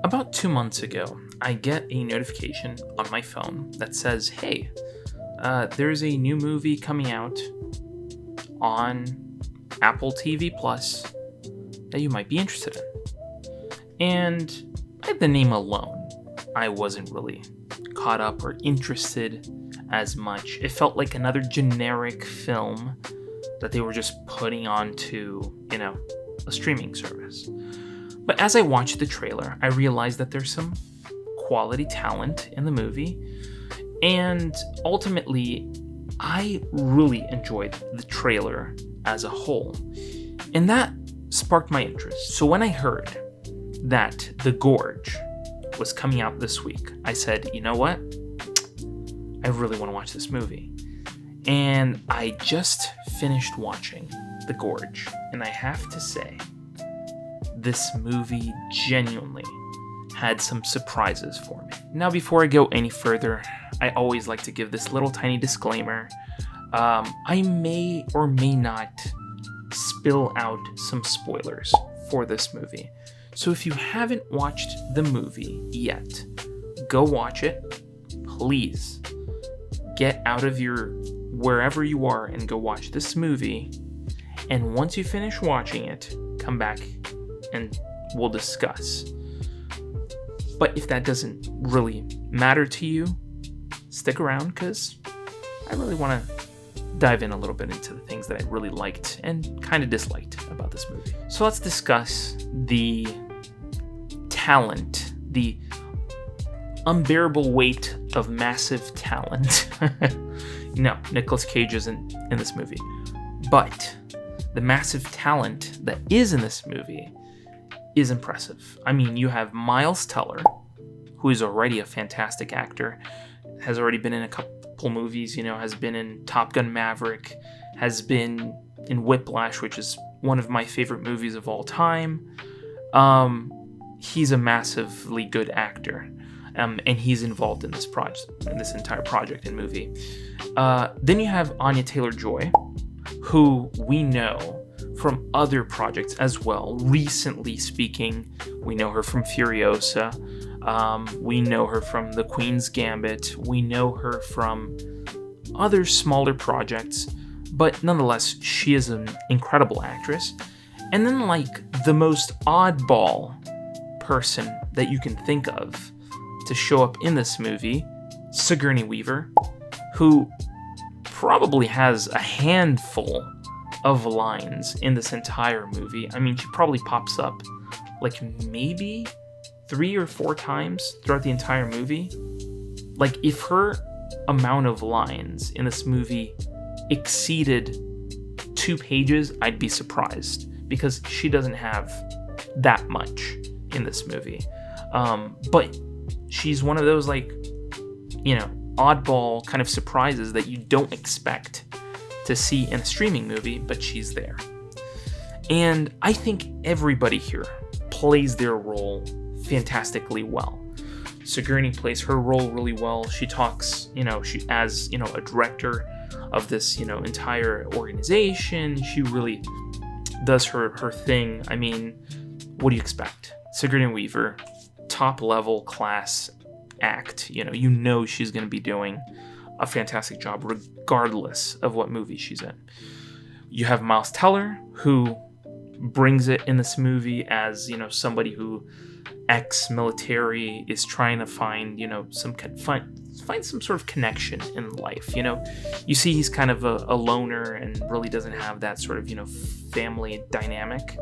About 2 months ago, I get a notification on my phone that says, hey, there's a new movie coming out on Apple TV Plus that you might be interested in. And by the name alone, I wasn't really caught up or interested as much. It felt like another generic film that they were just putting onto, a streaming service. But as I watched the trailer, I realized that there's some quality talent in the movie, and ultimately, I really enjoyed the trailer as a whole, and that sparked my interest. So when I heard that The Gorge was coming out this week, I said, you know what? I really want to watch this movie. And I just finished watching The Gorge, and I have to say, this movie genuinely had some surprises for me. Now, before I go any further, I always like to give this little tiny disclaimer. I may or may not spill out some spoilers for this movie. So if you haven't watched the movie yet, go watch it. Please get out of your wherever you are and go watch this movie. And once you finish watching it, come back and we'll discuss. But if that doesn't really matter to you, stick around, because I really want to dive in a little bit into the things that I really liked and kind of disliked about this movie. So let's discuss the talent, the unbearable weight of massive talent. No, Nicolas Cage isn't in this movie. But the massive talent that is in this movie is impressive. I mean, you have Miles Teller, who is already a fantastic actor, has already been in a couple movies, has been in Top Gun Maverick, has been in Whiplash, which is one of my favorite movies of all time. He's a massively good actor, and he's involved in this project, in this entire project and movie. Then you have Anya Taylor-Joy, who we know from other projects as well. Recently speaking, we know her from Furiosa. We know her from The Queen's Gambit. We know her from other smaller projects, but nonetheless, she is an incredible actress. And then, the most oddball person that you can think of to show up in this movie, Sigourney Weaver, who probably has a handful of lines in this entire movie. I mean, she probably pops up maybe 3 or 4 times throughout the entire movie. If her amount of lines in this movie exceeded 2 pages, I'd be surprised, because she doesn't have that much in this movie. But she's one of those oddball kind of surprises that you don't expect to see in a streaming movie, but she's there. And I think everybody here plays their role fantastically well. Sigourney plays her role really well. She talks, she as, a director of this, entire organization. She really does her thing. I mean, what do you expect? Sigourney Weaver, top level class act. She's going to be doing a fantastic job regardless of what movie she's in. You have Miles Teller, who brings it in this movie as, somebody who ex-military is trying to find, find some sort of connection in life. You see he's kind of a loner and really doesn't have that sort of, family dynamic.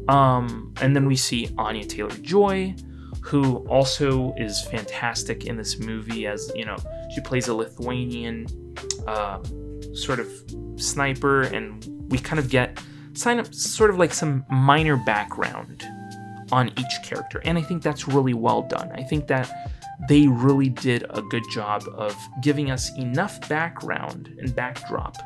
And then we see Anya Taylor-Joy, who also is fantastic in this movie as, she plays a Lithuanian sort of sniper, and we kind of get sort of some minor background on each character. And I think that's really well done. I think that they really did a good job of giving us enough background and backdrop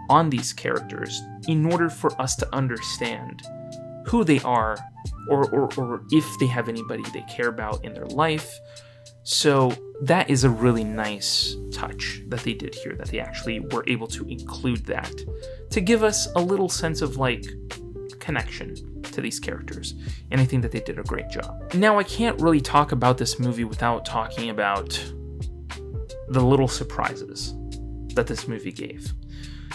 on these characters in order for us to understand who they are, or if they have anybody they care about in their life. So that is a really nice touch that they did here, that they actually were able to include that to give us a little sense of kind connection to these characters, and I think that they did a great job. Now, I can't really talk about this movie without talking about the little surprises that this movie gave.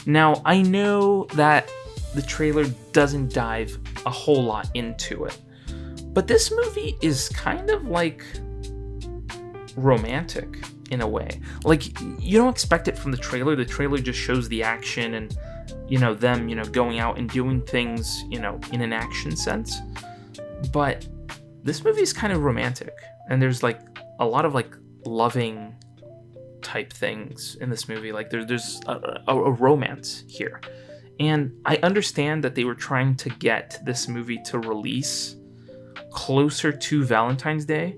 Now, I know that the trailer doesn't dive a whole lot into it, but this movie is kind of like romantic in a way. Like, you don't expect it from the trailer. The trailer just shows the action and, them, going out and doing things, in an action sense. But this movie is kind of romantic, and there's like a lot of like loving type things in this movie. Like there's a romance here. And I understand that they were trying to get this movie to release closer to Valentine's Day,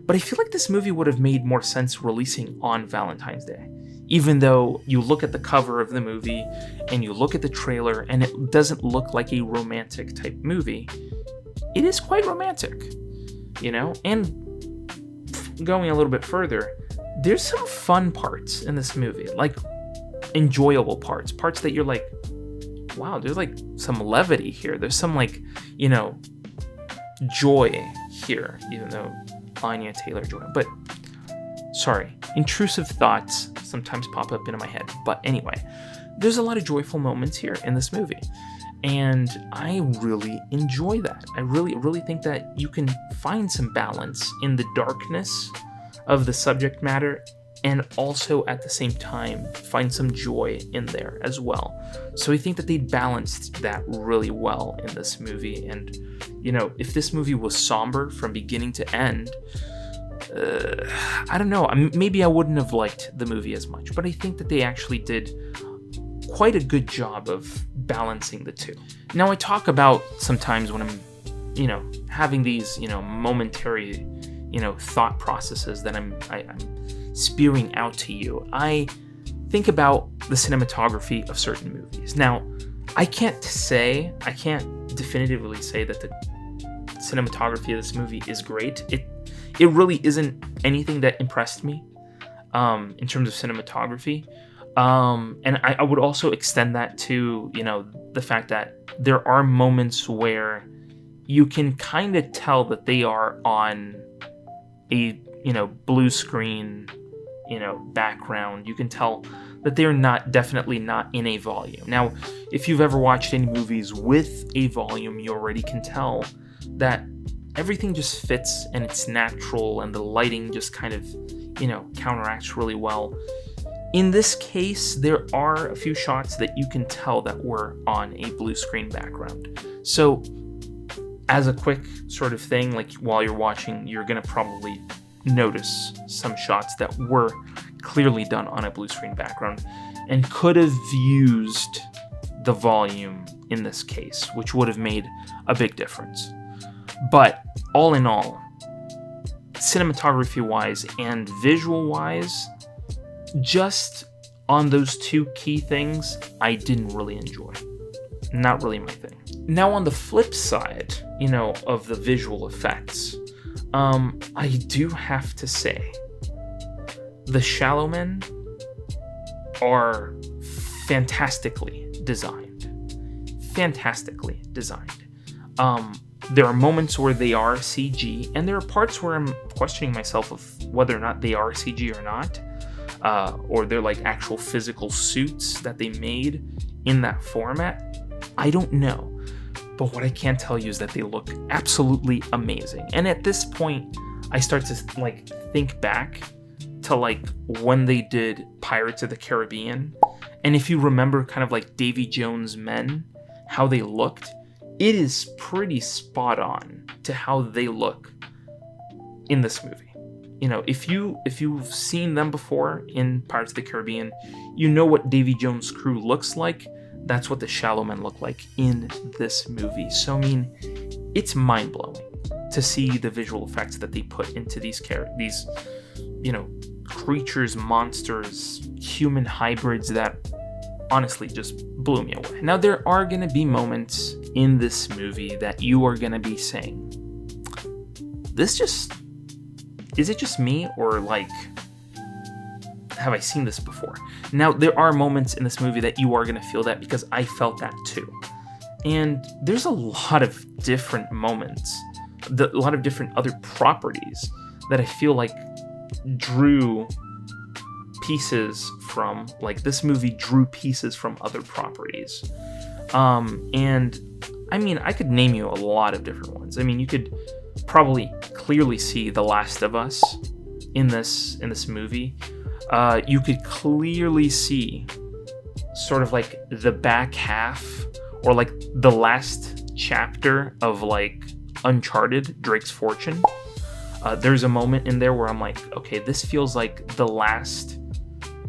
but I feel like this movie would have made more sense releasing on Valentine's Day. Even though you look at the cover of the movie and you look at the trailer and it doesn't look like a romantic type movie, it is quite romantic, And going a little bit further, there's some fun parts in this movie, like enjoyable parts that you're like, wow, there's like some levity here. There's some like, joy here, even though Anya Taylor-Joy. But sorry, intrusive thoughts sometimes pop up into my head. But anyway, there's a lot of joyful moments here in this movie. And I really enjoy that. I really think that you can find some balance in the darkness of the subject matter, and also at the same time find some joy in there as well. So I think that they balanced that really well in this movie. And, if this movie was somber from beginning to end, I don't know, maybe I wouldn't have liked the movie as much, but I think that they actually did quite a good job of balancing the two. Now, I talk about sometimes when I'm, having these, momentary, thought processes that I'm spewing out to you. I think about the cinematography of certain movies. Now, I can't definitively say that the cinematography of this movie is great. It really isn't anything that impressed me in terms of cinematography. And I would also extend that to, the fact that there are moments where you can kind of tell that they are on a, blue screen, background. You can tell that they're definitely not in a volume. Now, if you've ever watched any movies with a volume, you already can tell that everything just fits and it's natural, and the lighting just kind of, counteracts really well. In this case, there are a few shots that you can tell that were on a blue screen background. So, as a quick sort of thing, like while you're watching, you're going to probably notice some shots that were clearly done on a blue screen background and could have used the volume in this case, which would have made a big difference. But all in all, cinematography-wise and visual-wise, just on those two key things, I didn't really enjoy. Not really my thing. Now, on the flip side, of the visual effects, I do have to say, the Shallow Men are fantastically designed. There are moments where they are CG, and there are parts where I'm questioning myself of whether or not they are CG or not, or they're like actual physical suits that they made in that format. I don't know. But what I can tell you is that they look absolutely amazing. And at this point, I start to think back to when they did Pirates of the Caribbean. And if you remember kind of like Davy Jones' Men, how they looked, it is pretty spot on to how they look in this movie. If you've seen them before in Pirates of the Caribbean, you know what Davy Jones' crew looks like. That's what the Shallow Men look like in this movie. So, I mean, it's mind-blowing to see the visual effects that they put into these creatures, monsters, human hybrids that honestly just blew me away. Now, there are going to be moments in this movie that you are going to be saying, is it just me, or have I seen this before? Now, there are moments in this movie that you are going to feel that, because I felt that too. And there's a lot of different moments, a lot of different other properties that I feel like drew pieces from, like this movie drew pieces from other properties. And I mean, I could name you a lot of different ones. I mean, you could probably clearly see The Last of Us in this movie. You could clearly see sort of like the back half, or like the last chapter of like Uncharted, Drake's Fortune. There's a moment in there where I'm like, okay, this feels like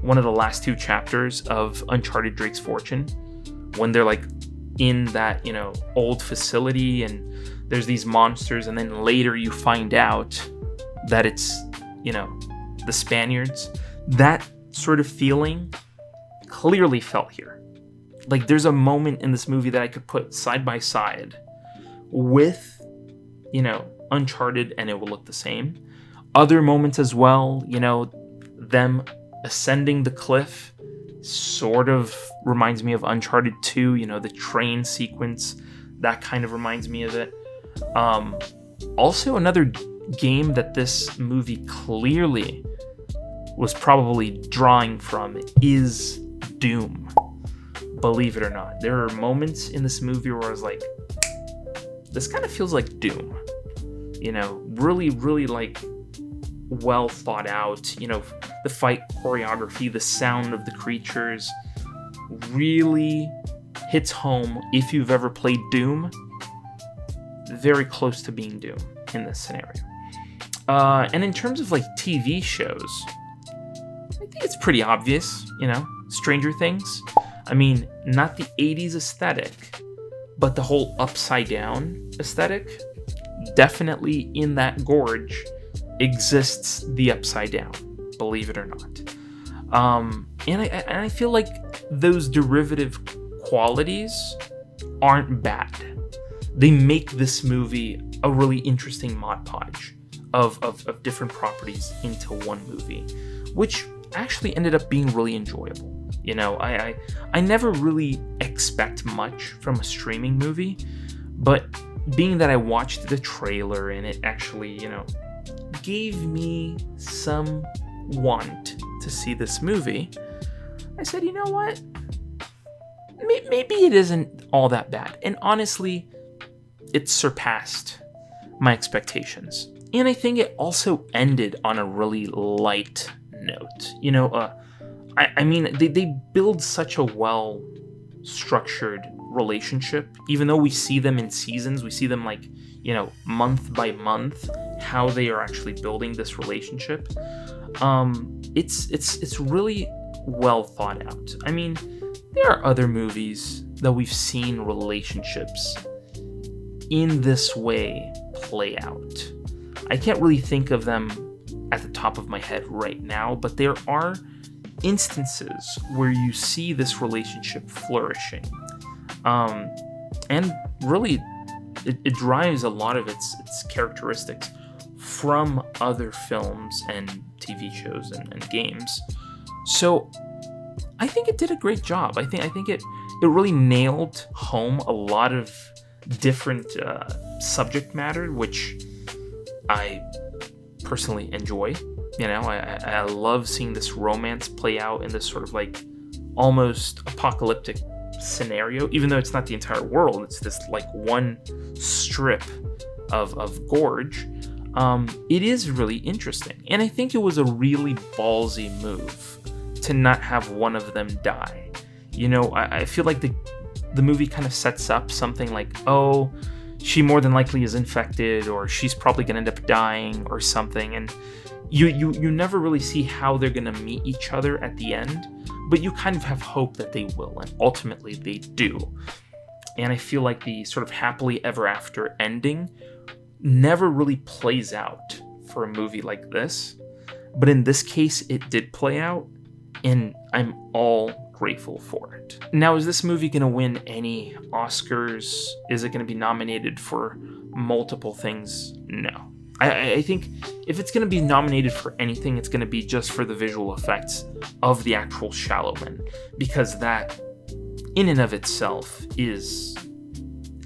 one of the last two chapters of Uncharted, Drake's Fortune, when they're like in that, old facility and there's these monsters, and then later you find out that it's, the Spaniards. That sort of feeling clearly felt here. Like there's a moment in this movie that I could put side by side with, Uncharted, and it will look the same. Other moments as well, them ascending the cliff sort of reminds me of Uncharted 2, the train sequence, that kind of reminds me of it. Also, another game that this movie clearly was probably drawing from is Doom. Believe it or not, there are moments in this movie where I was like, this kind of feels like Doom. Really, really like well thought out. The fight choreography, the sound of the creatures really hits home if you've ever played Doom. Very close to being Doom in this scenario. And in terms of like TV shows, I think it's pretty obvious, Stranger Things. I mean, not the 80s aesthetic, but the whole upside down aesthetic. Definitely in that gorge exists the upside down, believe it or not. And I feel like those derivative qualities aren't bad. They make this movie a really interesting mod podge of different properties into one movie, which actually ended up being really enjoyable. I never really expect much from a streaming movie, but being that I watched the trailer and it actually, gave me some want to see this movie, I said, you know what? Maybe it isn't all that bad. And honestly, it surpassed my expectations. And I think it also ended on a really light note. I mean, they build such a well-structured relationship. Even though we see them in seasons, we see them like, month by month, how they are actually building this relationship. It's really well thought out. I mean, there are other movies that we've seen relationships in this way play out. I can't really think of them at the top of my head right now, but there are instances where you see this relationship flourishing. And really, it drives a lot of its characteristics from other films and TV shows and games. So I think it did a great job. I think it really nailed home a lot of different subject matter, which I personally enjoy. I love seeing this romance play out in this sort of like almost apocalyptic scenario, even though it's not the entire world. It's this like one strip of Gorge. It is really interesting, and I think it was a really ballsy move to not have one of them die. I feel like the movie kind of sets up something like, oh, she more than likely is infected, or she's probably gonna end up dying or something, and you never really see how they're gonna meet each other at the end, but you kind of have hope that they will, and ultimately they do. And I feel like the sort of happily ever after ending never really plays out for a movie like this, but in this case it did play out, and I'm all grateful for it. Now, is this movie going to win any Oscars? Is it going to be nominated for multiple things? No. I think if it's going to be nominated for anything, it's going to be just for the visual effects of the actual Shallow Men, because that in and of itself is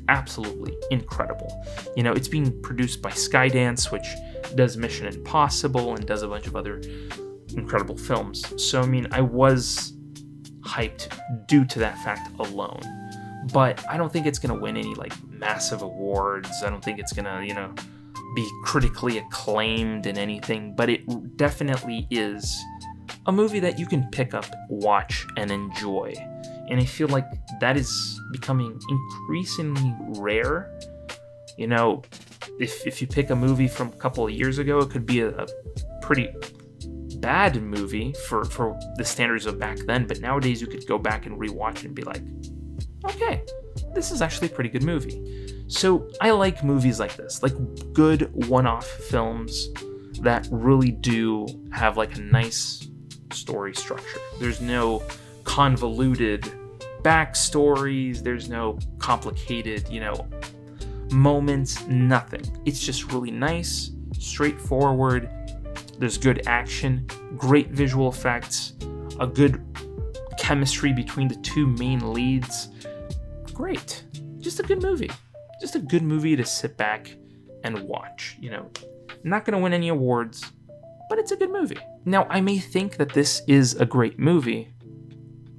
absolutely incredible. You know, it's being produced by Skydance, which does Mission Impossible and does a bunch of other incredible films. So, I mean, I was hyped due to that fact alone. But I don't think it's going to win any, like, massive awards. I don't think it's going to, you know, be critically acclaimed in anything. But it definitely is a movie that you can pick up, watch, and enjoy. And I feel like that is becoming increasingly rare. You know, if you pick a movie from a couple of years ago, it could be a pretty bad movie for the standards of back then. But nowadays, you could go back and rewatch it and be like, okay, this is actually a pretty good movie. So I like movies like this, like good one-off films that really do have like a nice story structure. There's no convoluted backstories, there's no complicated, you know, moments, nothing. It's just really nice, straightforward. There's good action, great visual effects, a good chemistry between the two main leads. Great. Just a good movie. Just a good movie to sit back and watch, you know. Not going to win any awards, but it's a good movie. Now, I may think that this is a great movie,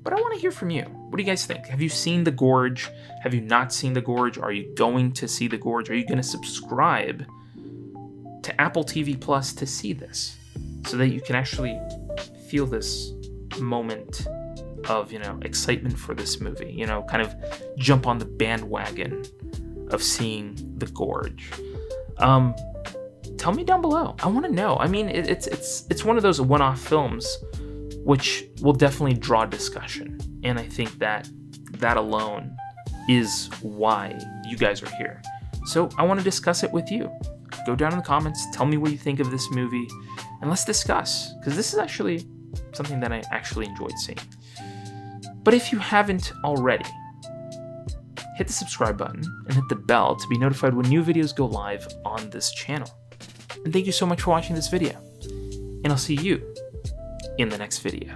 but I want to hear from you. What do you guys think? Have you seen The Gorge? Have you not seen The Gorge? Are you going to see The Gorge? Are you going to subscribe to Apple TV Plus to see this so that you can actually feel this moment of, you know, excitement for this movie, you know, kind of jump on the bandwagon of seeing The Gorge? Tell me down below. I want to know. I mean, it's one of those one-off films which will definitely draw discussion, and I think that alone is why you guys are here. So I want to discuss it with you. Go down in the comments, tell me what you think of this movie, and let's discuss, because this is actually something that I actually enjoyed seeing. But if you haven't already, hit the subscribe button and hit the bell to be notified when new videos go live on this channel. And thank you so much for watching this video, and I'll see you in the next video.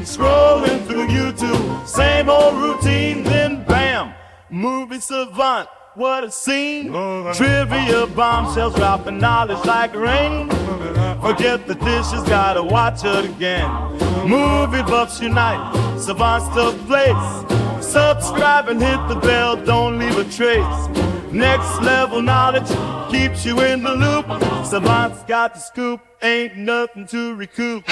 Scrolling through YouTube, same old routine, then bam, movie savant, what a scene. Trivia bombshells dropping knowledge like rain. Forget the dishes, gotta watch it again. Movie buffs unite, savants to place. Subscribe and hit the bell, don't leave a trace. Next level knowledge keeps you in the loop. Savants got the scoop, ain't nothing to recoup.